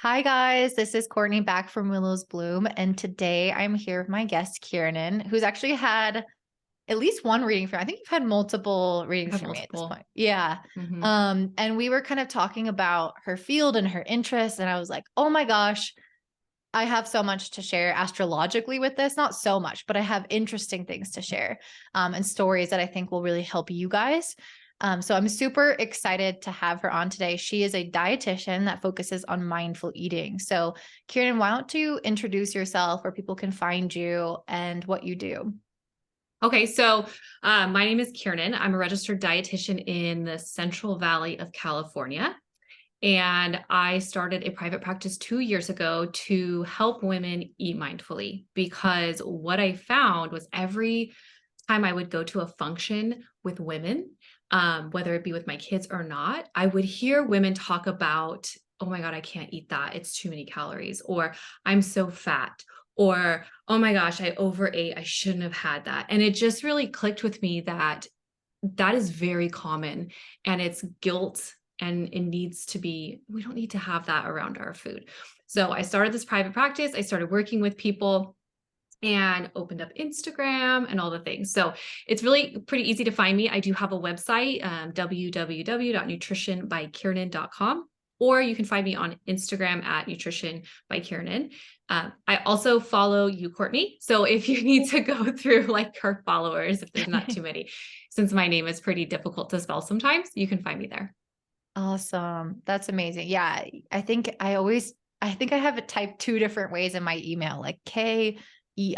Hi guys, this is Courtney back from Willow's Bloom, and today I'm here with my guest Keirnin, who's actually had at least one reading for me. I think you've had multiple I've readings had for me at this multiple. point. Yeah. hmm And we were kind of talking about her field and her interests, and I was like, oh my gosh, I have so much to share astrologically with this. Not so much, but I have interesting things to share, and stories that I think will really help you guys. So I'm super excited to have her on today. She is a dietitian that focuses on mindful eating. So, Kieran, why don't you introduce yourself, where people can find you, and what you do? Okay, so my name is Keirnin. I'm a registered dietitian in the Central Valley of California. And I started a private practice 2 years ago to help women eat mindfully because what I found was every time I would go to a function with women, whether it be with my kids or not, I would hear women talk about, oh my God, I can't eat that. It's too many calories, or I'm so fat, or oh my gosh, I overate. I shouldn't have had that. And it just really clicked with me that that is very common and it's guilt and it needs to be, we don't need to have that around our food. So I started this private practice. I started working with people and opened up Instagram and all the things. So it's really pretty easy to find me. I do have a website, www.nutritionbykeirnin.com, or you can find me on Instagram at Nutrition by Keirnin. I also follow you, Courtney. So if you need to go through like her followers, if there's not too many, since my name is pretty difficult to spell sometimes, you can find me there. Awesome. That's amazing. Yeah. I think I have it typed two different ways in my email, like Keir and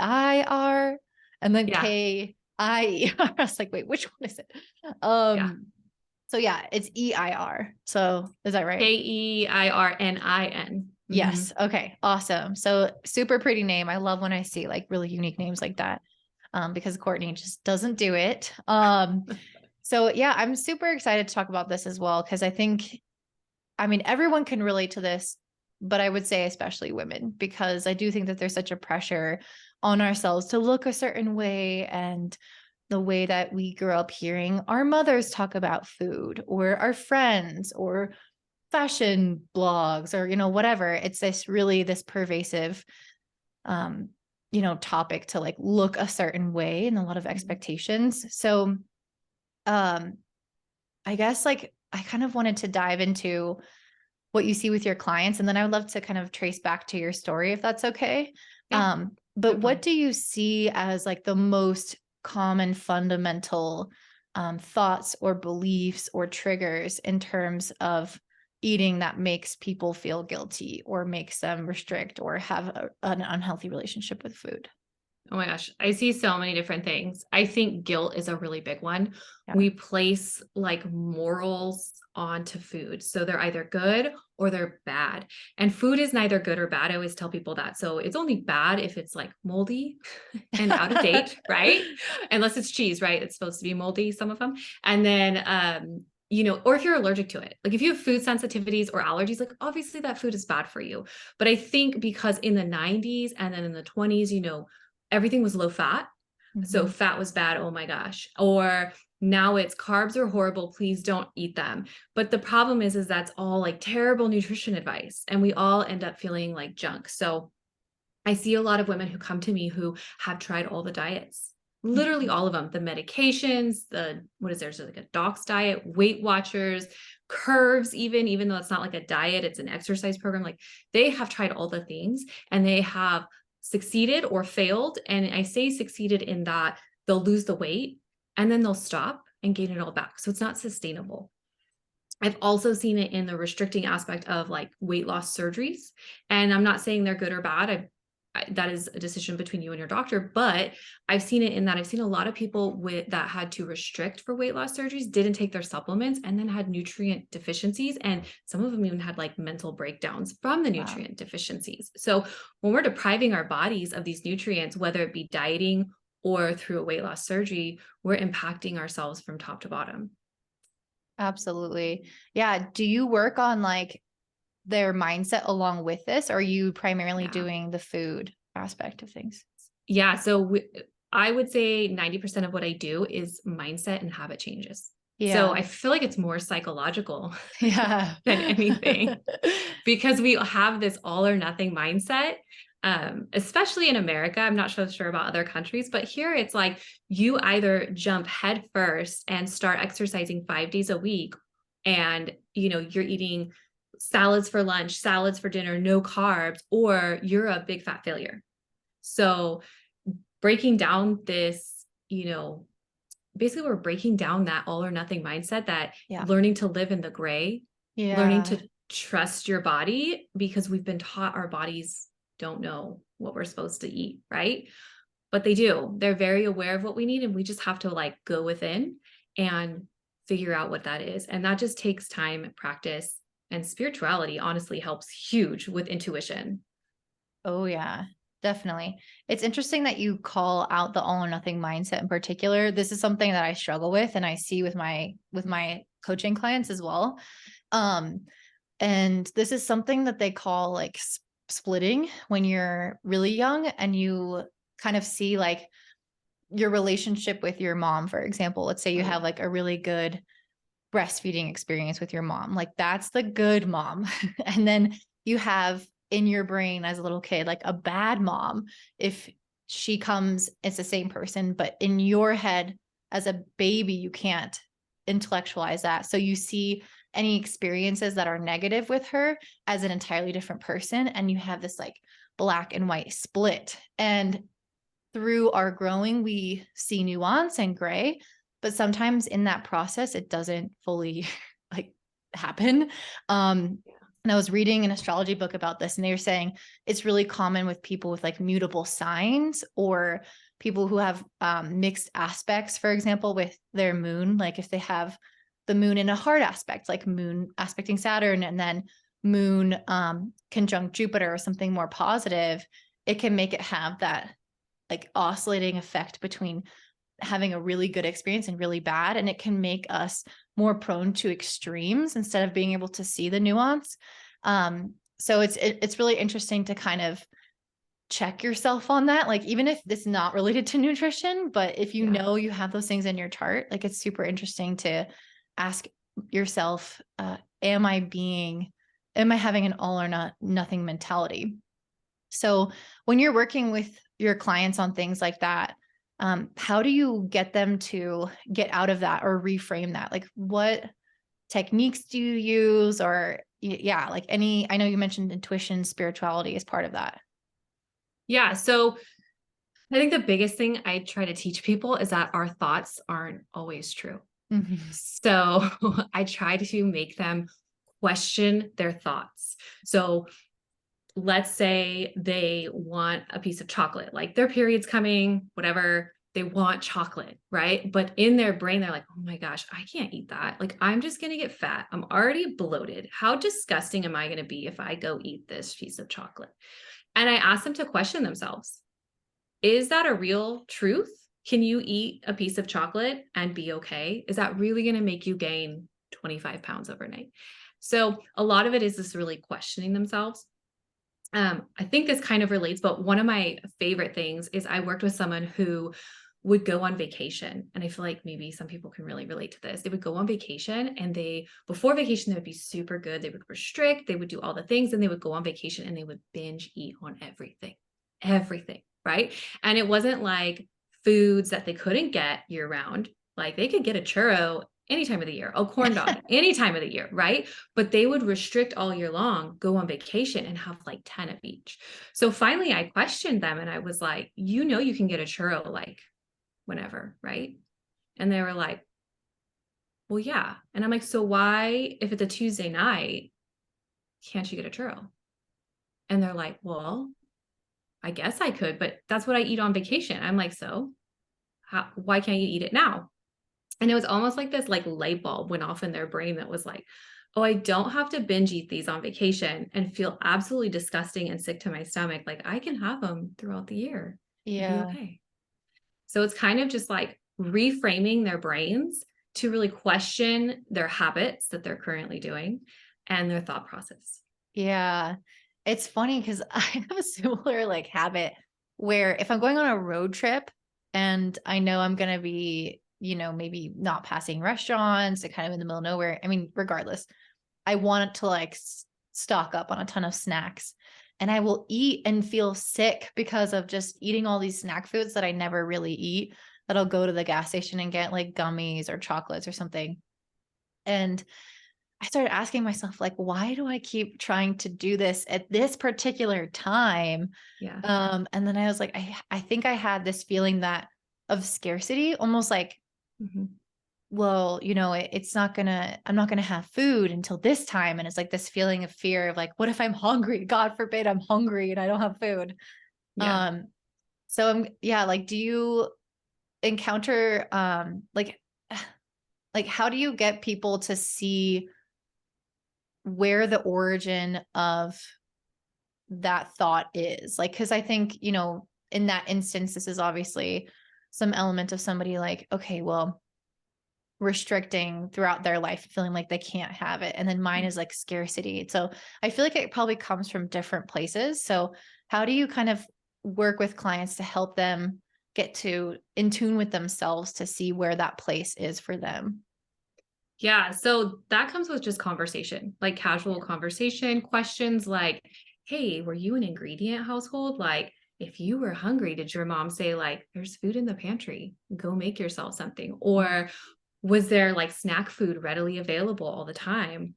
then Yeah. Kieer. I was like, wait, which one is it? Yeah. So yeah, it's EIR. So is that right? Keirnin. Yes. Okay. Awesome. So super pretty name. I love when I see like really unique names like that. Because Courtney just doesn't do it. So yeah, I'm super excited to talk about this as well, because I mean, everyone can relate to this, but I would say especially women, because I do think that there's such a pressure on ourselves to look a certain way, and the way that we grew up hearing our mothers talk about food, or our friends, or fashion blogs, or, whatever. It's this pervasive, um, topic to like look a certain way, and a lot of Mhm. expectations. So, um, I guess like I kind of wanted to dive into what you see with your clients. And then I would love to kind of trace back to your story, if that's okay. Yeah, But no what problem. do you see as like the most common fundamental thoughts or beliefs or triggers in terms of eating that makes people feel guilty, or makes them restrict, or have an unhealthy relationship with food? Oh my gosh, I see so many different things. I think guilt is a really big one. Yeah. We place like morals onto food. So they're either good or they're bad. And food is neither good or bad. I always tell people that. So it's only bad if it's like moldy and out of date, right? Unless it's cheese, right? It's supposed to be moldy, some of them. And then or if you're allergic to it, like if you have food sensitivities or allergies, like obviously that food is bad for you. But I think because in the 90s and then in the 20s, everything was low fat. So Mhm. fat was bad. Oh my gosh. Or now it's carbs are horrible. Please don't eat them. But the problem is that's all like terrible nutrition advice. And we all end up feeling like junk. So I see a lot of women who come to me who have tried all the diets, literally Mhm. all of them, the medications, what is there? So like a doc's diet, Weight Watchers, curves, even though it's not like a diet, it's an exercise program. Like they have tried all the things and they have succeeded or failed. And I say succeeded in that they'll lose the weight and then they'll stop and gain it all back. So it's not sustainable. I've also seen it in the restricting aspect of like weight loss surgeries. And I'm not saying they're good or bad. That is a decision between you and your doctor, but I've seen it in that I've seen a lot of people with that had to restrict for weight loss surgeries, didn't take their supplements, and then had nutrient deficiencies. And some of them even had like mental breakdowns from the Wow. nutrient deficiencies. So when we're depriving our bodies of these nutrients, whether it be dieting or through a weight loss surgery, we're impacting ourselves from top to bottom. Absolutely. Yeah. Do you work on like their mindset along with this? Or are you primarily Yeah. doing the food aspect of things? Yeah. I would say 90% of what I do is mindset and habit changes. So Yeah. I feel like it's more psychological Yeah. than anything, because we have this all or nothing mindset, especially in America. I'm not so sure about other countries, but here it's like you either jump head first and start exercising 5 days a week, and you're eating salads for lunch, salads for dinner, no carbs, or you're a big fat failure. So breaking down this, basically we're breaking down that all or nothing mindset, that Yeah. learning to live in the gray, learning Yeah. to trust your body, because we've been taught our bodies don't know what we're supposed to eat, right? But they do. They're very aware of what we need, and we just have to like go within and figure out what that is. And that just takes time, practice, and spirituality honestly helps huge with intuition. Oh yeah, definitely. It's interesting that you call out the all or nothing mindset in particular. This is something that I struggle with and I see with my coaching clients as well. Um, and this is something that they call like splitting when you're really young and you kind of see like your relationship with your mom, for example. Let's say you Oh have yeah. like a really good breastfeeding experience with your mom. Like that's the good mom. And then you have in your brain as a little kid, like a bad mom. If she comes, it's the same person, but in your head as a baby, you can't intellectualize that. So you see any experiences that are negative with her as an entirely different person. And you have this like black and white split. And through our growing, we see nuance and gray, but sometimes in that process, it doesn't fully like happen. And I was reading an astrology book about this, and they were saying it's really common with people with like mutable signs or people who have mixed aspects, for example, with their moon. Like if they have the moon in a hard aspect, like moon aspecting Saturn, and then moon conjunct Jupiter or something more positive, it can make it have that like oscillating effect between having a really good experience and really bad. And it can make us more prone to extremes instead of being able to see the nuance. So it's really interesting to kind of check yourself on that. Like, even if it's not related to nutrition, but if you Yeah. know you have those things in your chart, like it's super interesting to ask yourself, am I having an all or not nothing mentality? So when you're working with your clients on things like that, how do you get them to get out of that or reframe that? Like what techniques do you use or yeah, like I know you mentioned intuition, spirituality is part of that. Yeah. So I think the biggest thing I try to teach people is that our thoughts aren't always true. Mhm. So I try to make them question their thoughts. So let's say they want a piece of chocolate, like their period's coming, whatever, they want chocolate, right? But in their brain, they're like, oh my gosh, I can't eat that. Like, I'm just going to get fat. I'm already bloated. How disgusting am I going to be if I go eat this piece of chocolate? And I ask them to question themselves. Is that a real truth? Can you eat a piece of chocolate and be okay? Is that really going to make you gain 25 pounds overnight? So a lot of it is this really questioning themselves. I think this kind of relates, but one of my favorite things is I worked with someone who would go on vacation. And I feel like maybe some people can really relate to this. They would go on vacation and before vacation, they would be super good. They would restrict, they would do all the things, and they would go on vacation and they would binge eat on everything, right? And it wasn't like foods that they couldn't get year round. Like they could get a churro any time of the year, a corn dog any time of the year, right? But they would restrict all year long, go on vacation and have like 10 of each. So finally I questioned them and I was like, you can get a churro like whenever, right? And they were like, well, yeah. And I'm like, so why, if it's a Tuesday night, can't you get a churro? And they're like, well, I guess I could, but that's what I eat on vacation. I'm like, so why can't you eat it now? And it was almost like this like light bulb went off in their brain that was like, oh, I don't have to binge eat these on vacation and feel absolutely disgusting and sick to my stomach. Like I can have them throughout the year and be Yeah. okay. So it's kind of just like reframing their brains to really question their habits that they're currently doing and their thought process. Yeah. It's funny because I have a similar habit where if I'm going on a road trip and I know I'm going to be maybe not passing restaurants and kind of in the middle of nowhere. I mean, regardless, I want to like stock up on a ton of snacks, and I will eat and feel sick because of just eating all these snack foods that I never really eat, that I'll go to the gas station and get like gummies or chocolates or something. And I started asking myself, like, why do I keep trying to do this at this particular time? Yeah. And then I was like, I think I had this feeling that of scarcity, almost like, Mhm. well, I'm not gonna have food until this time. And it's like this feeling of fear of like, what if I'm hungry? God forbid I'm hungry and I don't have food. Yeah. Um, so yeah, like, do you encounter, like, how do you get people to see where the origin of that thought is? Like, cause I think, in that instance, this is obviously some element of somebody like, okay, well, restricting throughout their life, feeling like they can't have it. And then mine is like scarcity. So I feel like it probably comes from different places. So how do you kind of work with clients to help them get to in tune with themselves to see where that place is for them? Yeah. So that comes with just conversation, like casual conversation, questions like, hey, were you an ingredient household? Like, if you were hungry, did your mom say, like, there's food in the pantry, go make yourself something? Or was there like snack food readily available all the time?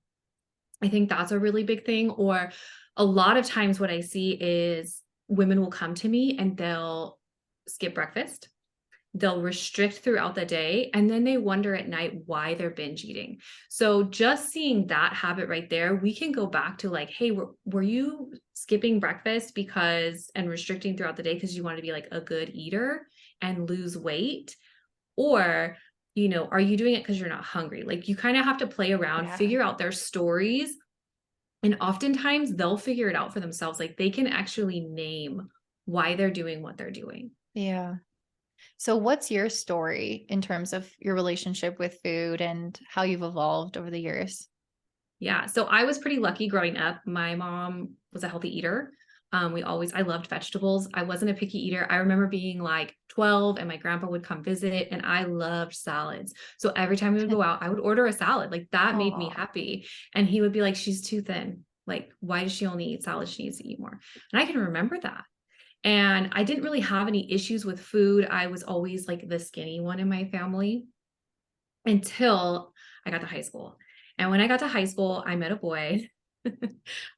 I think that's a really big thing. Or a lot of times, what I see is women will come to me and they'll skip breakfast, they'll restrict throughout the day, and then they wonder at night why they're binge eating. So just seeing that habit right there, we can go back to like, hey, were you skipping breakfast because and restricting throughout the day because you want to be like a good eater and lose weight? Or, are you doing it because you're not hungry? Like, you kind of have to play around, Yeah. figure out their stories. And oftentimes they'll figure it out for themselves. Like, they can actually name why they're doing what they're doing. Yeah. So what's your story in terms of your relationship with food and how you've evolved over the years? Yeah. So I was pretty lucky growing up. My mom was a healthy eater. I loved vegetables. I wasn't a picky eater. I remember being like 12 and my grandpa would come visit and I loved salads. So every time we would go out, I would order a salad. Like, that made me Oh, happy. And he would be like, she's too thin. Like, why does she only eat salad? She needs to eat more. And I can remember that. And I didn't really have any issues with food. I was always like the skinny one in my family until I got to high school. And when I got to high school, I met a boy.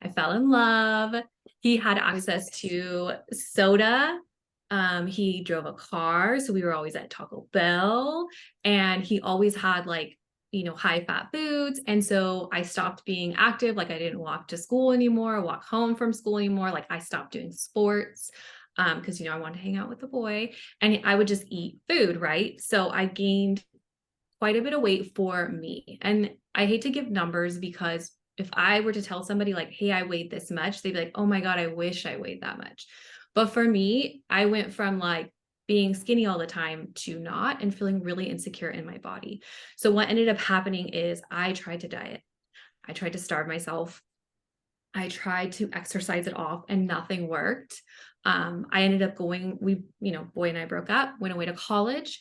I fell in love. He had always access nice. to soda. He drove a car, so we were always at Taco Bell, and he always had like, high fat foods. And so I stopped being active. Like, I didn't walk to school anymore, walk home from school anymore. Like, I stopped doing sports because I wanted to hang out with the boy, and I would just eat food, right? So I gained quite a bit of weight for me. And I hate to give numbers because if I were to tell somebody like, hey, I weighed this much, they'd be like, oh my God, I wish I weighed that much. But for me, I went from like being skinny all the time to not, and feeling really insecure in my body. So what ended up happening is I tried to diet. I tried to starve myself. I tried to exercise it off and nothing worked. I ended up boy and I broke up, went away to college,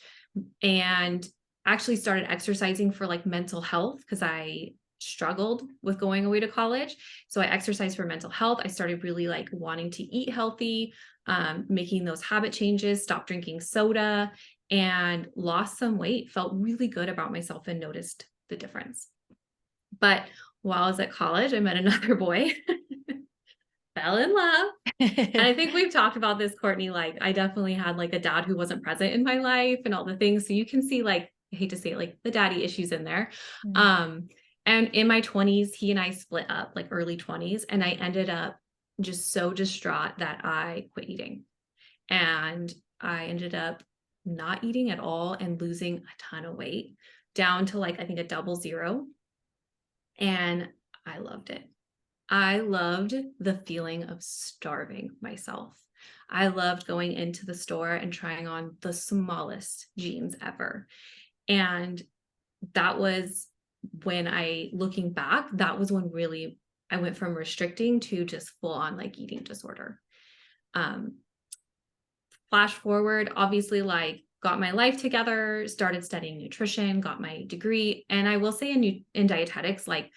and actually started exercising for like mental health because I struggled with going away to college. So I exercised for mental health. I started really like wanting to eat healthy, making those habit changes, stopped drinking soda, and lost some weight, felt really good about myself and noticed the difference. But while I was at college, I met another boy, fell in love. And I think we've talked about this, Courtney. Like, I definitely had like a dad who wasn't present in my life and all the things. So you can see, like, I hate to say it, like the daddy issues in there. Mm. Um, and in my 20s, he and I split up, like early 20s, and I ended up just so distraught that I quit eating. And I ended up not eating at all and losing a ton of weight, down to like, I think, a double zero. And I loved it. I loved the feeling of starving myself. I loved going into the store and trying on the smallest jeans ever. And that was when looking back, that was when really I went from restricting to just full on like eating disorder. Um, Flash forward, obviously, like got my life together, started studying nutrition, got my degree. And I will say in dietetics, like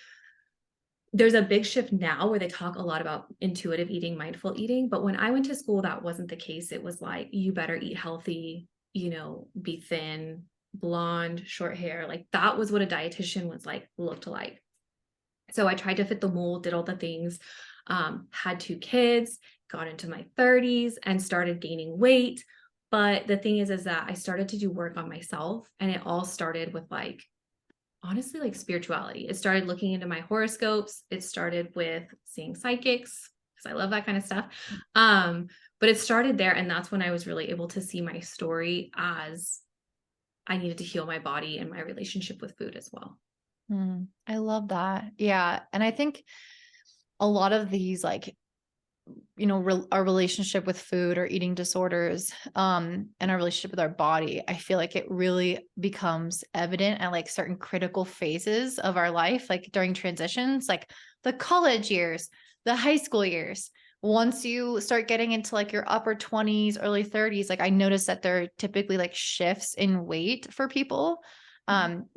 there's a big shift now where they talk a lot about intuitive eating, mindful eating. But when I went to school, that wasn't the case. It was like, you better eat healthy, be thin, blonde, short hair. Like that was what a dietitian was like, looked like. So I tried to fit the mold, did all the things, had 2 kids, got into my 30s and started gaining weight. But the thing is that I started to do work on myself, and it all started with like, honestly, like spirituality. It started looking into my horoscopes. It started with seeing psychics because I love that kind of stuff. But it started there. And that's when I was really able to see my story as I needed to heal my body and my relationship with food as well. I love that. Yeah. And I think a lot of these, like, our relationship with food or eating disorders, and our relationship with our body, I feel like it really becomes evident at like certain critical phases of our life, like during transitions, like the college years, the high school years. Once you start getting into like your upper 20s, early 30s, like I noticed that there are typically like shifts in weight for people.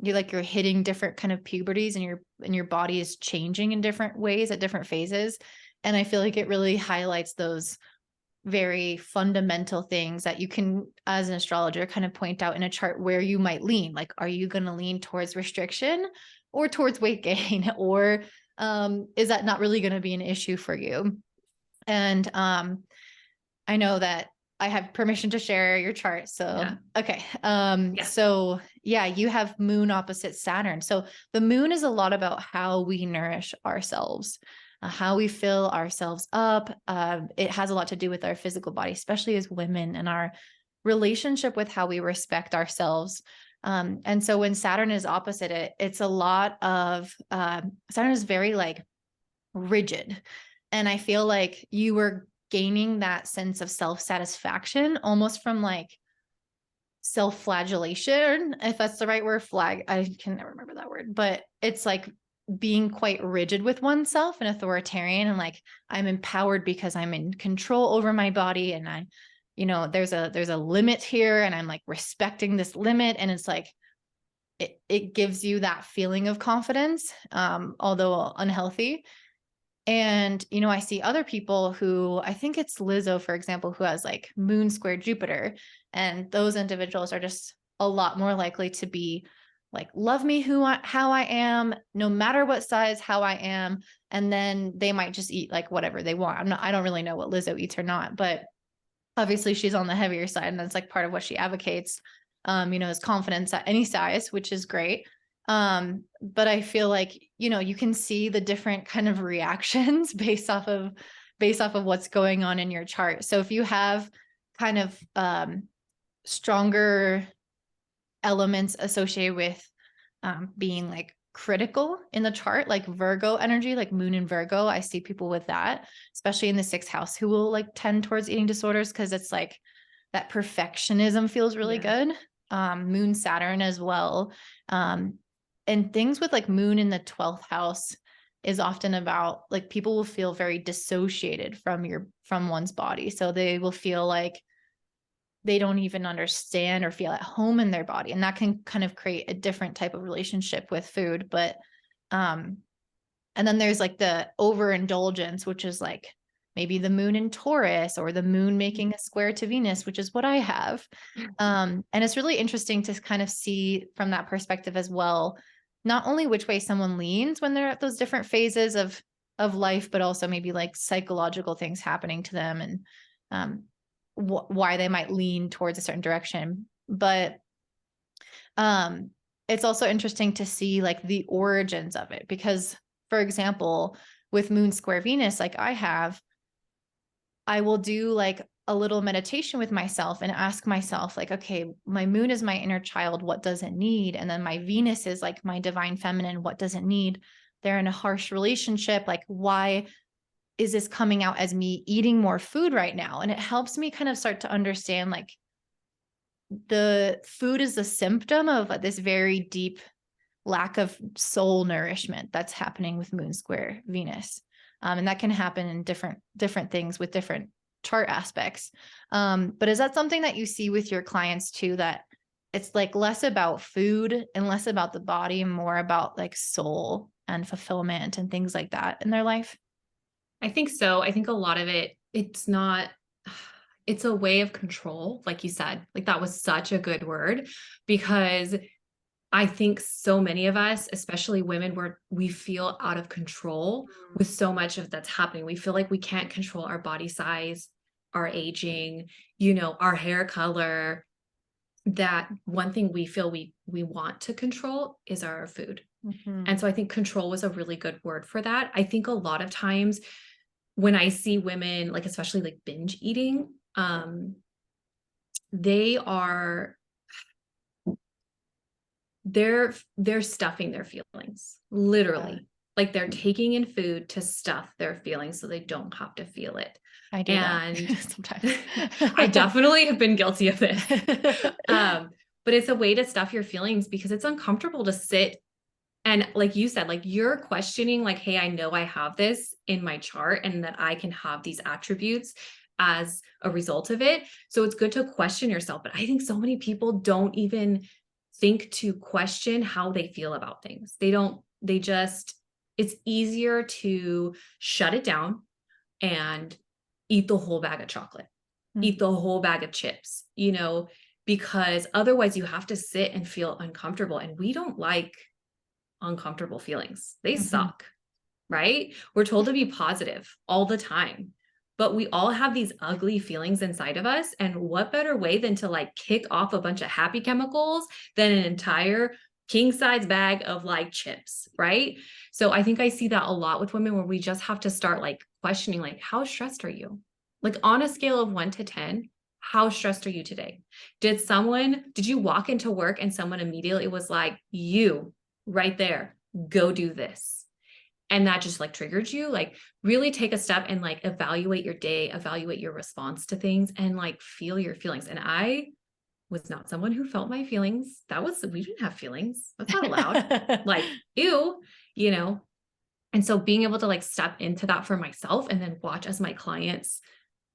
You're hitting different kind of puberties, and your body is changing in different ways at different phases. And I feel like it really highlights those very fundamental things that you can, as an astrologer, kind of point out in a chart where you might lean. Like, are you going to lean towards restriction or towards weight gain? Or is that not really going to be an issue for you? And I know that I have permission to share your chart. So, Yeah. okay. Yeah. So yeah, you have moon opposite Saturn. So the moon is a lot about how we nourish ourselves, how we fill ourselves up. It has a lot to do with our physical body, especially as women, and our relationship with how we respect ourselves. And so when Saturn is opposite it, it's a lot of, Saturn is very like rigid. And I feel like you were gaining that sense of self-satisfaction almost from like self-flagellation, if that's the right word. I can never remember that word, but it's like being quite rigid with oneself and authoritarian, and like, I'm empowered because I'm in control over my body, and there's a limit here, and I'm like respecting this limit. And it's like, it gives you that feeling of confidence, although unhealthy. And, I see other people who, I think it's Lizzo, for example, who has like moon square Jupiter. And those individuals are just a lot more likely to be like, love me how I am, no matter what size, how I am. And then they might just eat like whatever they want. I don't really know what Lizzo eats or not, but obviously she's on the heavier side. And that's like part of what she advocates, is confidence at any size, which is great. But I feel like, you can see the different kind of reactions based off of what's going on in your chart. So if you have kind of stronger elements associated with being like critical in the chart, like Virgo energy, like moon in Virgo, I see people with that, especially in the 6th house, who will like tend towards eating disorders, because it's like that perfectionism feels really good. Moon Saturn as well. And things with like moon in the 12th house is often about like, people will feel very dissociated from one's body. So they will feel like they don't even understand or feel at home in their body. And that can kind of create a different type of relationship with food. But, and then there's like the overindulgence, which is like maybe the moon in Taurus, or the moon making a square to Venus, which is what I have. And it's really interesting to kind of see from that perspective as well, not only which way someone leans when they're at those different phases of life, but also maybe like psychological things happening to them, and why they might lean towards a certain direction. But it's also interesting to see like the origins of it, because, for example, with moon square Venus, like I will do like a little meditation with myself and ask myself like, okay, my moon is my inner child. What does it need? And then my Venus is like my divine feminine. What does it need? They're in a harsh relationship. Like, why is this coming out as me eating more food right now? And it helps me kind of start to understand like, the food is the symptom of this very deep lack of soul nourishment that's happening with moon square Venus. And that can happen in different things with different chart aspects. But is that something that you see with your clients too, that it's like less about food and less about the body and more about like soul and fulfillment and things like that in their life? I think so. I think a lot of it, it's not, it's a way of control. Like you said, like that was such a good word, because I think so many of us, especially women, where we feel out of control with so much of that's happening. We feel like we can't control our body size, our aging, our hair color. That one thing we feel we want to control is our food. Mm-hmm. And so I think control was a really good word for that. I think a lot of times when I see women, like especially like binge eating, they are they're stuffing their feelings, literally. Yeah. Like they're taking in food to stuff their feelings so they don't have to feel it. I do And that sometimes. I definitely have been guilty of this. But it's a way to stuff your feelings because it's uncomfortable to sit. And like you said, like you're questioning, like, hey, I know I have this in my chart and that I can have these attributes as a result of it. So it's good to question yourself. But I think so many people don't even think to question how they feel about things. They just, it's easier to shut it down and eat the whole bag of chocolate, eat the whole bag of chips, because otherwise you have to sit and feel uncomfortable. And we don't like uncomfortable feelings. They suck, right? We're told to be positive all the time, but we all have these ugly feelings inside of us. And what better way than to like kick off a bunch of happy chemicals than an entire king size bag of like chips, right? So I think I see that a lot with women where we just have to start like questioning, like, how stressed are you? Like on a scale of 1 to 10, how stressed are you today? Did you walk into work and someone immediately was like, you right there, go do this? And that just like triggered you? Like really take a step and like evaluate your day, evaluate your response to things and like feel your feelings. And I was not someone who felt my feelings. We didn't have feelings. That's not allowed. Like, ew, you know? And so being able to like step into that for myself and then watch as my clients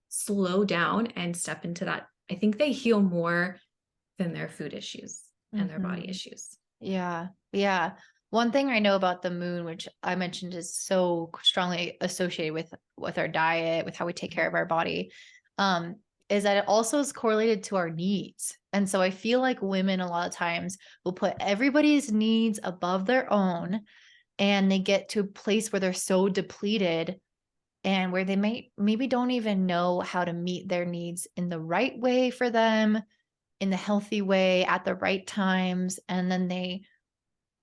slow down and step into that, I think they heal more than their food issues and their body issues. Yeah. Yeah. One thing I know about the moon, which I mentioned is so strongly associated with our diet, with how we take care of our body, is that it also is correlated to our needs. And so I feel like women a lot of times will put everybody's needs above their own, and they get to a place where they're so depleted and where they maybe don't even know how to meet their needs in the right way for them, in the healthy way at the right times. And then they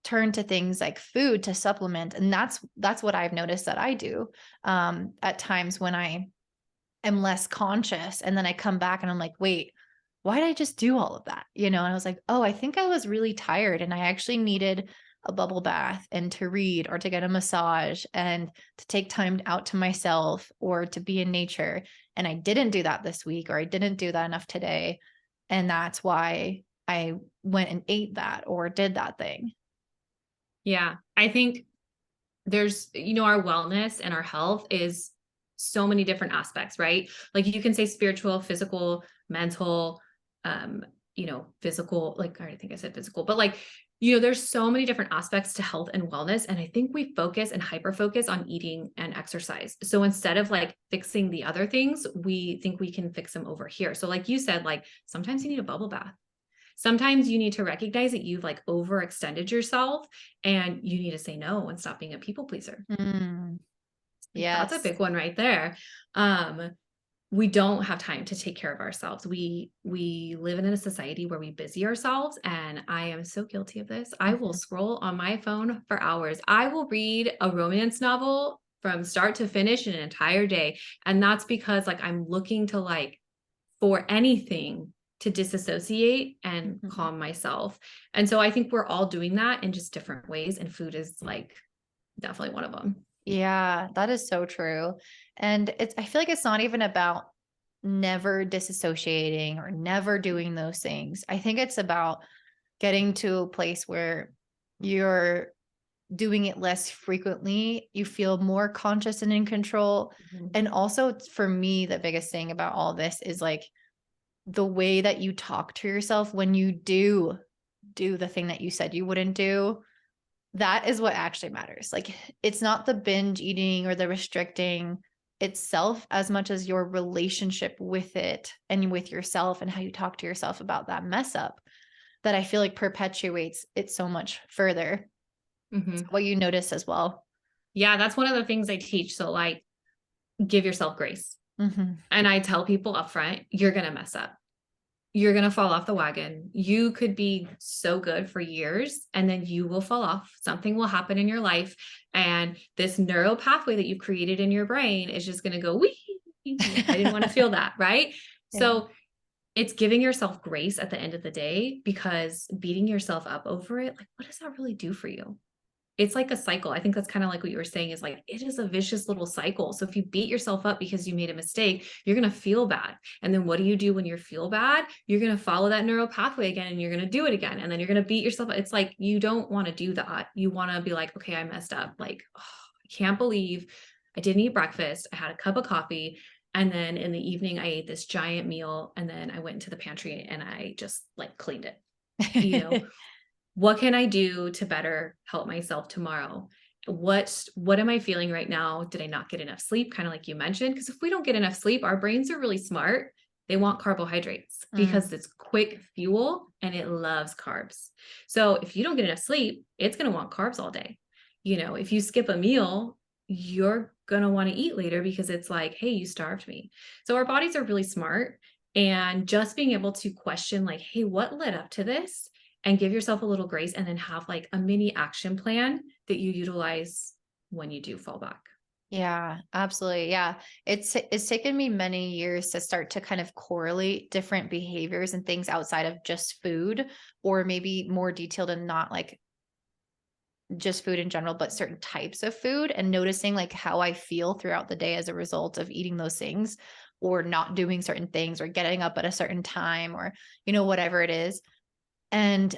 turn to things like food to supplement. And that's what I've noticed that I do at times when I am less conscious. And then I come back and I'm like, wait, why did I just do all of that? And I was like, oh, I think I was really tired and I actually needed a bubble bath and to read or to get a massage and to take time out to myself or to be in nature. And I didn't do that this week, or I didn't do that enough today. And that's why I went and ate that or did that thing. Yeah. I think there's, our wellness and our health is so many different aspects, right? Like you can say spiritual, physical, mental, physical, like I think I said physical, but like, there's so many different aspects to health and wellness. And I think we focus and hyper focus on eating and exercise. So instead of like fixing the other things, we think we can fix them over here. So like you said, like sometimes you need a bubble bath. Sometimes you need to recognize that you've like overextended yourself and you need to say no and stop being a people pleaser. Yes. That's a big one right there. We don't have time to take care of ourselves. We live in a society where we busy ourselves, and I am so guilty of this. I will scroll on my phone for hours. I will read a romance novel from start to finish in an entire day. And that's because like I'm looking to like for anything to disassociate and calm myself. And so I think we're all doing that in just different ways. And food is like definitely one of them. Yeah, that is so true. And I feel like it's not even about never disassociating or never doing those things. I think it's about getting to a place where you're doing it less frequently, you feel more conscious and in control. Mhm. And also for me, the biggest thing about all this is like the way that you talk to yourself when you do the thing that you said you wouldn't do. That is what actually matters. Like, it's not the binge eating or the restricting itself as much as your relationship with it and with yourself and how you talk to yourself about that mess up that I feel like perpetuates it so much further. Mhm. What you notice as well. Yeah, that's one of the things I teach. So like, give yourself grace. Mhm. And I tell people upfront, you're going to mess up. You're going to fall off the wagon. You could be so good for years and then you will fall off. Something will happen in your life. And this neural pathway that you created in your brain is just going to go, wee. I didn't want to feel that. Right. Yeah. So it's giving yourself grace at the end of the day, because beating yourself up over it, like, what does that really do for you? It's like a cycle. I think that's kind of like what you were saying, is like, it is a vicious little cycle. So if you beat yourself up because you made a mistake, you're going to feel bad. And then what do you do when you feel bad? You're going to follow that neural pathway again, and you're going to do it again. And then you're going to beat yourself up. It's like, you don't want to do that. You want to be like, okay, I messed up. Like, oh, I can't believe I didn't eat breakfast. I had a cup of coffee. And then in the evening, I ate this giant meal. And then I went into the pantry and I just like cleaned it, you know. What can I do to better help myself tomorrow? What am I feeling right now? Did I not get enough sleep? Kind of like you mentioned, because if we don't get enough sleep, our brains are really smart. They want carbohydrates Mm. because it's quick fuel and it loves carbs. So if you don't get enough sleep, it's going to want carbs all day. You know, if you skip a meal, you're going to want to eat later because it's like, hey, you starved me. So our bodies are really smart. And just being able to question, like, hey, what led up to this? And give yourself a little grace, and then have like a mini action plan that you utilize when you do fall back. Yeah, absolutely. Yeah. It's taken me many years to start to kind of correlate different behaviors and things outside of just food, or maybe more detailed and not like just food in general, but certain types of food, and noticing like how I feel throughout the day as a result of eating those things or not doing certain things or getting up at a certain time or, whatever it is. And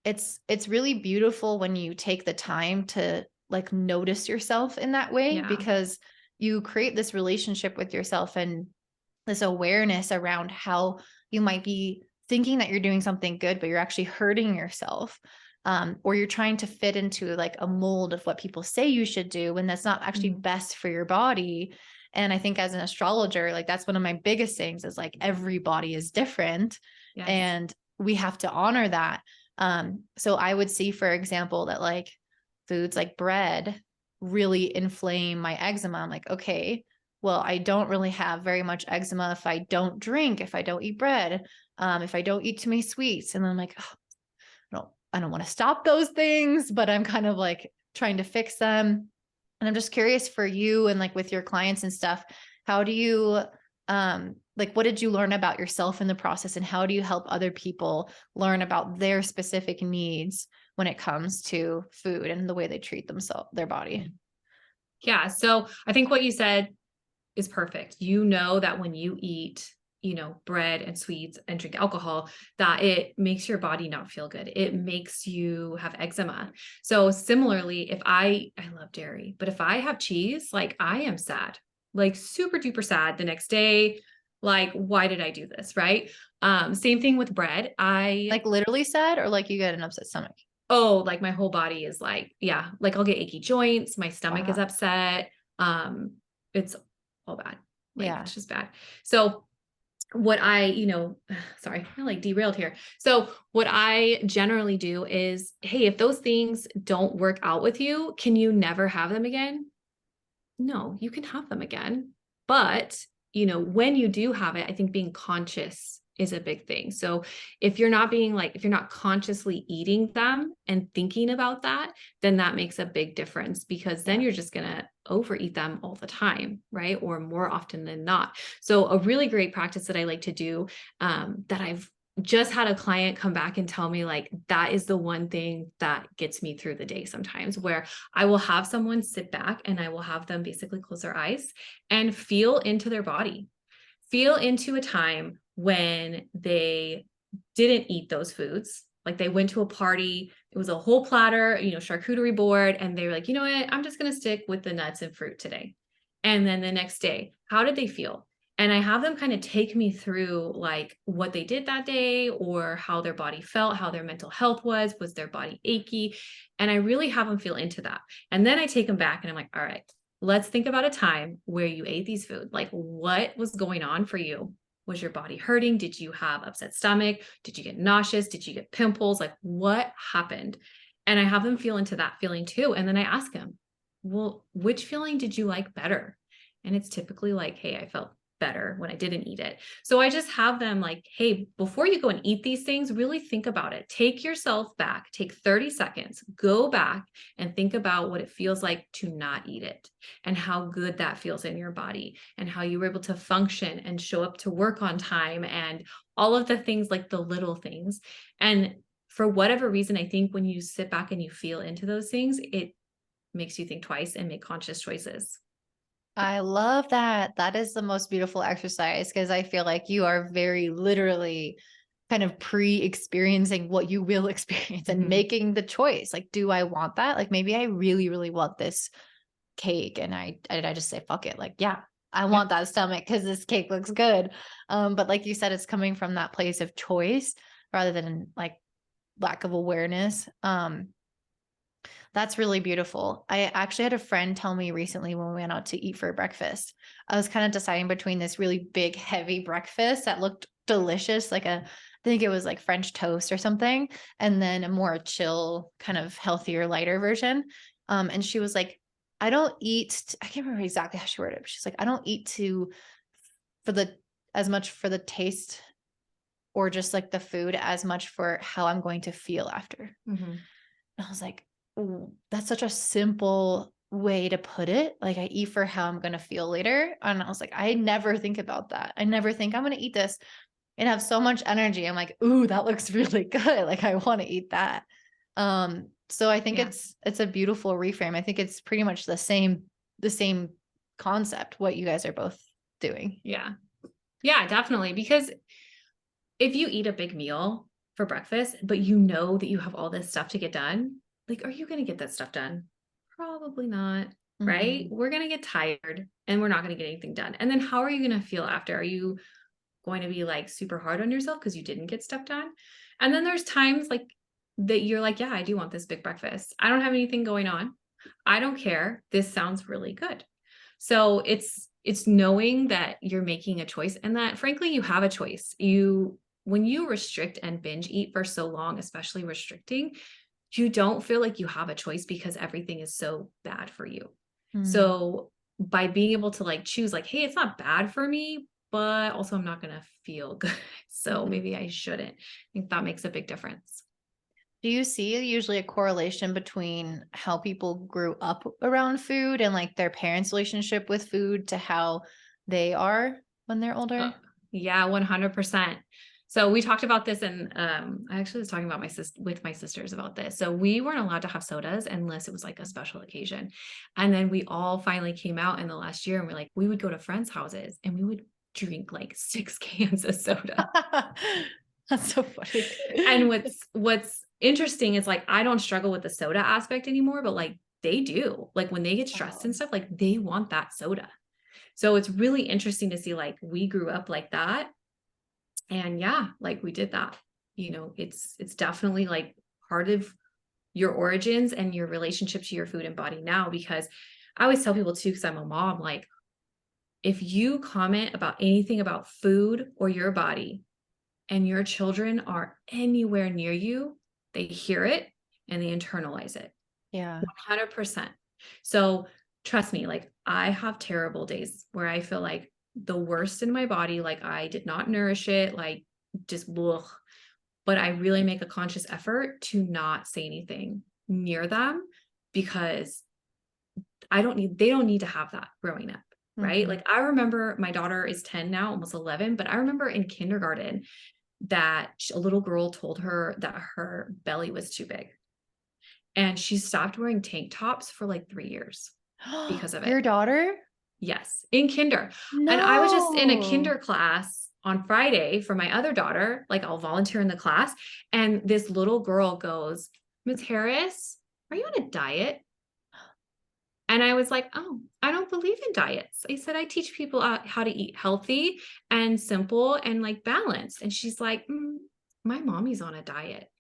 it's really beautiful when you take the time to like notice yourself in that way, Yeah. because you create this relationship with yourself and this awareness around how you might be thinking that you're doing something good, but you're actually hurting yourself. Or you're trying to fit into like a mold of what people say you should do when that's not actually Mhm. best for your body. And I think as an astrologer, like that's one of my biggest things is like every body is different Yes. and we have to honor that. So I would see, for example, that like foods like bread really inflame my eczema. I'm like, okay, well, I don't really have very much eczema if I don't drink, if I don't eat bread, if I don't eat too many sweets. And then I'm like, oh, I don't want to stop those things, but I'm kind of like trying to fix them. And I'm just curious for you and like with your clients and stuff, how do you like what did you learn about yourself in the process, and how do you help other people learn about their specific needs when it comes to food and the way they treat themselves, their body? Yeah. So I think what you said is perfect. You know that when you eat, bread and sweets and drink alcohol, that it makes your body not feel good. It makes you have eczema. So similarly, if I love dairy, but if I have cheese, like I am sad, like super duper sad the next day. Like, why did I do this? Right. Same thing with bread. Like literally sad, or like you get an upset stomach? Oh, like my whole body is like, yeah, like I'll get achy joints. My stomach is Wow. upset. It's all bad. Like Yeah. it's just bad. So what sorry, I like derailed here. So what I generally do is, hey, if those things don't work out with you, can you never have them again? No, you can have them again. But, when you do have it, I think being conscious is a big thing. So if you're not consciously eating them and thinking about that, then that makes a big difference, because then Yeah. you're just going to overeat them all the time, right? Or more often than not. So a really great practice that I like to do, that I've just had a client come back and tell me, like, that is the one thing that gets me through the day sometimes, where I will have someone sit back and I will have them basically close their eyes and feel into their body, feel into a time when they didn't eat those foods. Like they went to a party, It was a whole platter, charcuterie board. And they were like, you know what? I'm just going to stick with the nuts and fruit today. And then the next day, how did they feel? And I have them kind of take me through like what they did that day or how their body felt, how their mental health was their body achy? And I really have them feel into that. And then I take them back and I'm like, all right, let's think about a time where you ate these food. Like what was going on for you? Was your body hurting? Did you have upset stomach? Did you get nauseous? Did you get pimples? Like what happened? And I have them feel into that feeling too. And then I ask them, well, which feeling did you like better? And it's typically like, hey, I felt better when I didn't eat it. So I just have them like, hey, before you go and eat these things, really think about it. Take yourself back, take 30 seconds, go back and think about what it feels like to not eat it and how good that feels in your body and how you were able to function and show up to work on time and all of the things like the little things. And for whatever reason, I think when you sit back and you feel into those things, it makes you think twice and make conscious choices. I love that. That is the most beautiful exercise because I feel like you are very literally kind of pre-experiencing what you will experience and making the choice. Like, do I want that? Like, maybe I really, really want this cake, and I just say fuck it. Like, yeah, I want that stomach because this cake looks good. But like you said, it's coming from that place of choice rather than like lack of awareness. That's really beautiful. I actually had a friend tell me recently when we went out to eat for breakfast. I was kind of deciding between this really big, heavy breakfast that looked delicious, I think it was like French toast or something, and then a more chill, kind of healthier, lighter version. And she was like, I don't eat, I can't remember exactly how she worded it, but she's like, I don't eat as much for the taste or just like the food as much for how I'm going to feel after. Mm-hmm. And I was like, ooh, that's such a simple way to put it. Like I eat for how I'm going to feel later. And I was like, I never think about that. I never think I'm going to eat this and have so much energy. I'm like, ooh, that looks really good. Like I want to eat that. So I think it's a beautiful reframe. I think it's pretty much the same concept, what you guys are both doing. Yeah. Yeah, definitely. Because if you eat a big meal for breakfast, but you know that you have all this stuff to get done, like, are you going to get that stuff done? Probably not, right? We're going to get tired and we're not going to get anything done. And then how are you going to feel after? Are you going to be like super hard on yourself because you didn't get stuff done? And then there's times like that you're like, yeah, I do want this big breakfast. I don't have anything going on. I don't care. This sounds really good. So it's knowing that you're making a choice and that frankly, you have a choice. When you restrict and binge eat for so long, especially restricting, you don't feel like you have a choice because everything is so bad for you. So by being able to like choose like, hey, it's not bad for me, but also I'm not going to feel good. So maybe I shouldn't. I think that makes a big difference. Do you see usually a correlation between how people grew up around food and like their parents' relationship with food to how they are when they're older? Yeah, 100%. So we talked about this and I actually was talking about with my sisters about this. So we weren't allowed to have sodas unless it was like a special occasion. And then we all finally came out in the last year and we're like, we would go to friends' houses and we would drink like 6 cans of soda. That's so funny. And what's interesting is like, I don't struggle with the soda aspect anymore, but like they do. Like when they get stressed and stuff, like they want that soda. So it's really interesting to see like we grew up like that. And yeah, like we did that. It's definitely like part of your origins and your relationship to your food and body now, because I always tell people too, because I'm a mom, like if you comment about anything about food or your body and your children are anywhere near you, they hear it and they internalize it. Yeah. 100%. So trust me, like I have terrible days where I feel like the worst in my body, like I did not nourish it, like just ugh. But I really make a conscious effort to not say anything near them because they don't need to have that growing up. Right. Like I remember my daughter is 10 now, almost 11, but I remember in kindergarten that a little girl told her that her belly was too big. And she stopped wearing tank tops for like 3 years because of it. Your daughter? Yes, in kinder. No. And I was just in a kinder class on Friday for my other daughter, like I'll volunteer in the class. And this little girl goes, Ms. Harris, are you on a diet? And I was like, oh, I don't believe in diets. I said, I teach people how to eat healthy and simple and like balanced. And she's like, my mommy's on a diet.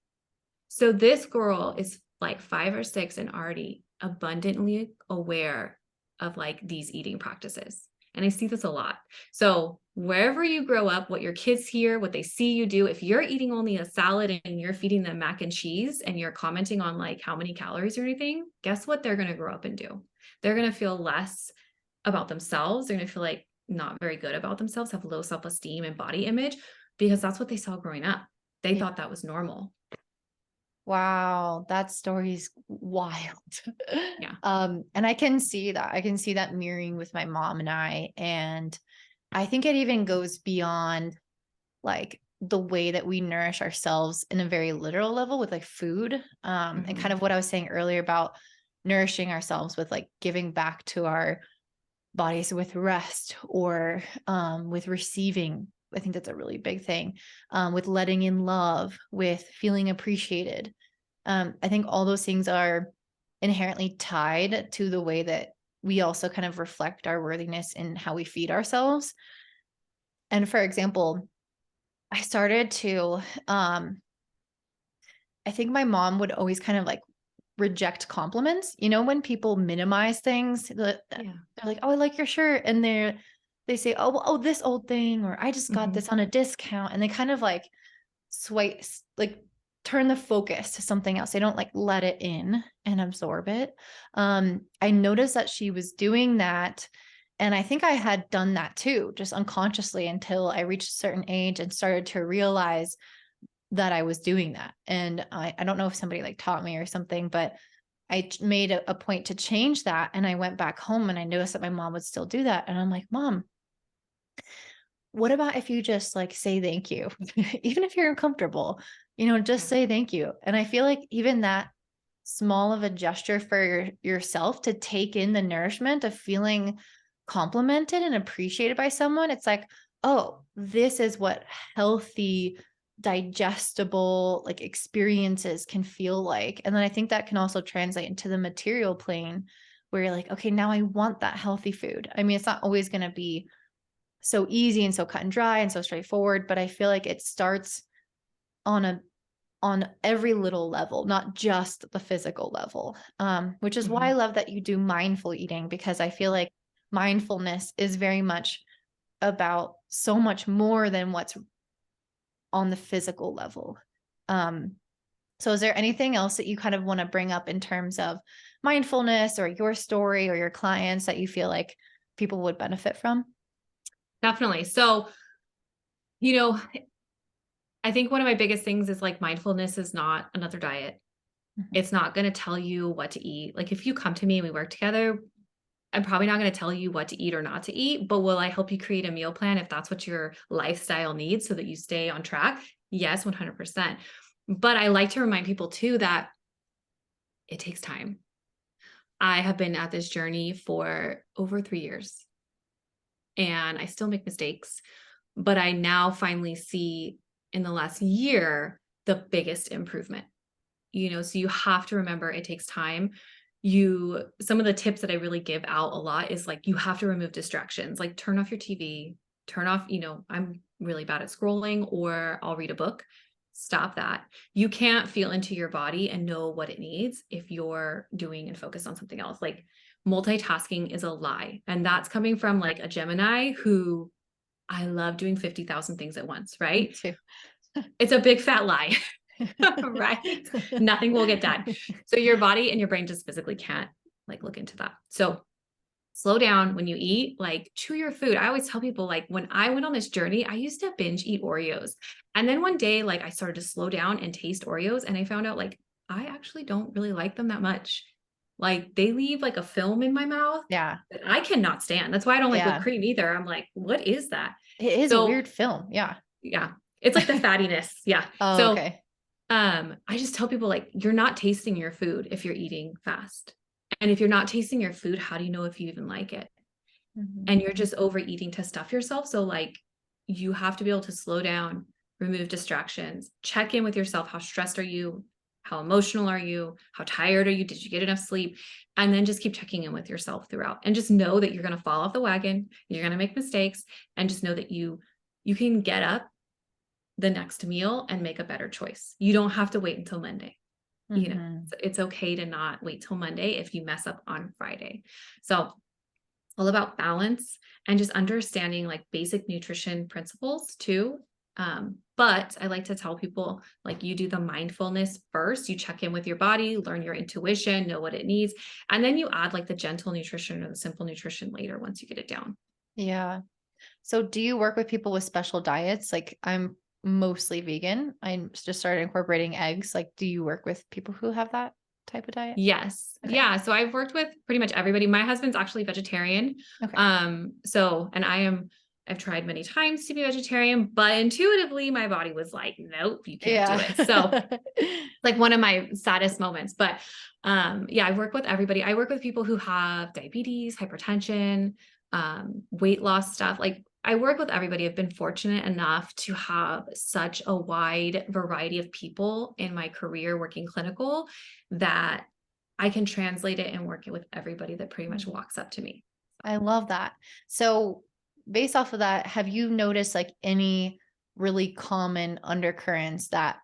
So this girl is like 5 or 6 and already abundantly aware of like these eating practices. And I see this a lot. So wherever you grow up, what your kids hear, what they see you do, if you're eating only a salad and you're feeding them mac and cheese and you're commenting on like how many calories or anything, guess what they're going to grow up and do? They're going to feel less about themselves. They're going to feel like not very good about themselves, have low self-esteem and body image, because that's what they saw growing up. They thought that was normal. Wow, that story's wild. Yeah. And I can see that. I can see that mirroring with my mom and I. And I think it even goes beyond like the way that we nourish ourselves in a very literal level with like food. And kind of what I was saying earlier about nourishing ourselves with like giving back to our bodies with rest or with receiving. I think that's a really big thing. With letting in love, with feeling appreciated. I think all those things are inherently tied to the way that we also kind of reflect our worthiness in how we feed ourselves. And for example, I started to, I think my mom would always kind of like reject compliments. You know, when people minimize things, they're like, "Oh, I like your shirt," and they say, "Oh, well, oh, this old thing," or "I just got this on a discount," and they kind of like like turn the focus to something else. They don't like let it in and absorb it. I noticed that she was doing that. And I think I had done that too, just unconsciously until I reached a certain age and started to realize that I was doing that. And I don't know if somebody like taught me or something, but made a point to change that. And I went back home and I noticed that my mom would still do that. And I'm like, Mom, what about if you just like say thank you, even if you're uncomfortable, just say thank you. And I feel like even that small of a gesture for yourself to take in the nourishment of feeling complimented and appreciated by someone, it's like, oh, this is what healthy, digestible like experiences can feel like. And then I think that can also translate into the material plane where you're like, okay, now I want that healthy food. I mean, it's not always going to be so easy and so cut and dry and so straightforward, but I feel like it starts on every little level, not just the physical level. Which is why I love that you do mindful eating, because I feel like mindfulness is very much about so much more than what's on the physical level. So is there anything else that you kind of want to bring up in terms of mindfulness or your story or your clients that you feel like people would benefit from? Definitely. So, I think one of my biggest things is like mindfulness is not another diet. It's not going to tell you what to eat. Like if you come to me and we work together, I'm probably not going to tell you what to eat or not to eat, but will I help you create a meal plan if that's what your lifestyle needs so that you stay on track? Yes, 100%. But I like to remind people too that it takes time. I have been at this journey for over 3 years and I still make mistakes, but I now finally see in the last year the biggest improvement. So you have to remember it takes time. Some of the tips that I really give out a lot is like, you have to remove distractions, like turn off your TV, turn off, I'm really bad at scrolling, or I'll read a book. Stop that. You can't feel into your body and know what it needs if you're doing and focused on something else. Like multitasking is a lie. And that's coming from like a Gemini who I love doing 50,000 things at once, right? Me too. It's a big fat lie. Right? Nothing will get done. So your body and your brain just physically can't like look into that. So slow down when you eat, like chew your food. I always tell people like when I went on this journey, I used to binge eat Oreos. And then one day, like I started to slow down and taste Oreos. And I found out like, I actually don't really like them that much. Like they leave like a film in my mouth Yeah. that I cannot stand. That's why I don't like whipped cream either. I'm like, what is that? It is a So weird film. Yeah. yeah, it's like the fattiness. Yeah. Oh, So okay. I just tell people like, you're not tasting your food if you're eating fast. And if you're not tasting your food, how do you know if you even like it? And you're just overeating to stuff yourself. So like, you have to be able to slow down, remove distractions, check in with yourself. How stressed are you? How emotional are you? How tired are you? Did you get enough sleep? And then just keep checking in with yourself throughout, and just know that you're going to fall off the wagon. You're going to make mistakes, and just know that you can get up the next meal and make a better choice. You don't have to wait until Monday. Mhm. It's okay to not wait till Monday if you mess up on Friday. So all about balance and just understanding like basic nutrition principles too. But I like to tell people, like, you do the mindfulness first. You check in with your body, learn your intuition, know what it needs, and then you add like the gentle nutrition or the simple nutrition later once you get it down. Yeah. So do you work with people with special diets? Like I'm mostly vegan. I just started incorporating eggs. Like, do you work with people who have that type of diet? Yes. Okay. Yeah. So I've worked with pretty much everybody. My husband's actually vegetarian. Okay. And I've tried many times to be vegetarian, but intuitively my body was like, nope, you can't do Yeah. it. So like one of my saddest moments. But yeah, I work with everybody. I work with people who have diabetes, hypertension, weight loss stuff. Like I work with everybody. I've been fortunate enough to have such a wide variety of people in my career working clinical that I can translate it and work it with everybody that pretty much walks up to me. I love that. So based off of that, have you noticed like any really common undercurrents that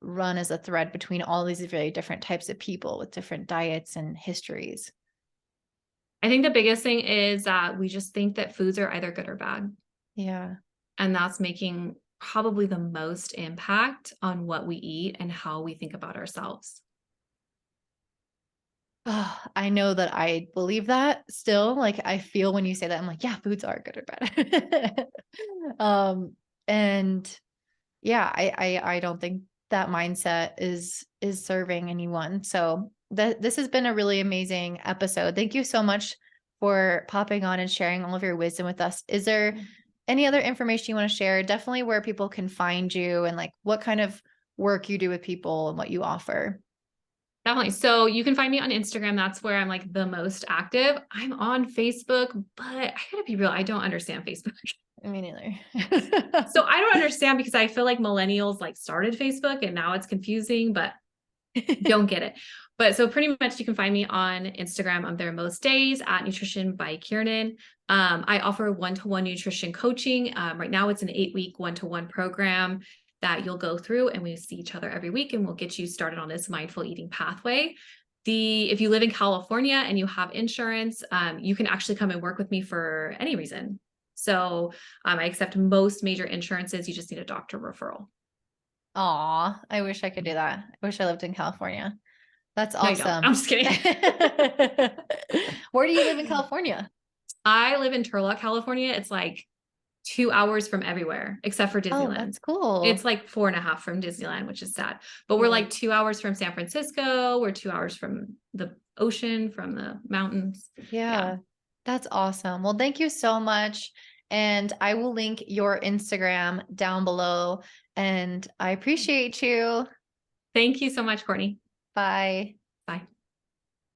run as a thread between all these very different types of people with different diets and histories? I think the biggest thing is that we just think that foods are either good or bad. Yeah. And that's making probably the most impact on what we eat and how we think about ourselves. Oh, I know that I believe that still. Like I feel when you say that, I'm like, yeah, foods are good or bad. And yeah, I don't think that mindset is serving anyone. So this has been a really amazing episode. Thank you so much for popping on and sharing all of your wisdom with us. Is there any other information you want to share? Definitely where people can find you and like what kind of work you do with people and what you offer. Definitely. So you can find me on Instagram. That's where I'm like the most active. I'm on Facebook, but I gotta be real, I don't understand Facebook. Me neither. So I don't understand because I feel like millennials like started Facebook and now it's confusing, but don't get it. But so pretty much you can find me on Instagram. I'm there most days at Nutrition by Keirnin. I offer one-to-one nutrition coaching. Right now it's an 8-week one-to-one program that you'll go through, and we see each other every week, and we'll get you started on this mindful eating pathway. If you live in California and you have insurance, you can actually come and work with me for any reason. So I accept most major insurances. You just need a doctor referral. Aw, I wish I could do that. I wish I lived in California. That's No, you don't. I'm awesome. just kidding. Where do you live in California? I live in Turlock, California. It's like 2 hours from everywhere except for Oh, Disneyland. that's cool. It's like 4.5 from Disneyland, which is sad. But we're Yeah. like 2 hours from San Francisco. We're 2 hours from the ocean, from the mountains. Yeah. Yeah, that's awesome. Well, thank you so much. And I will link your Instagram down below. And I appreciate you. Thank you so much, Courtney. Bye. Bye.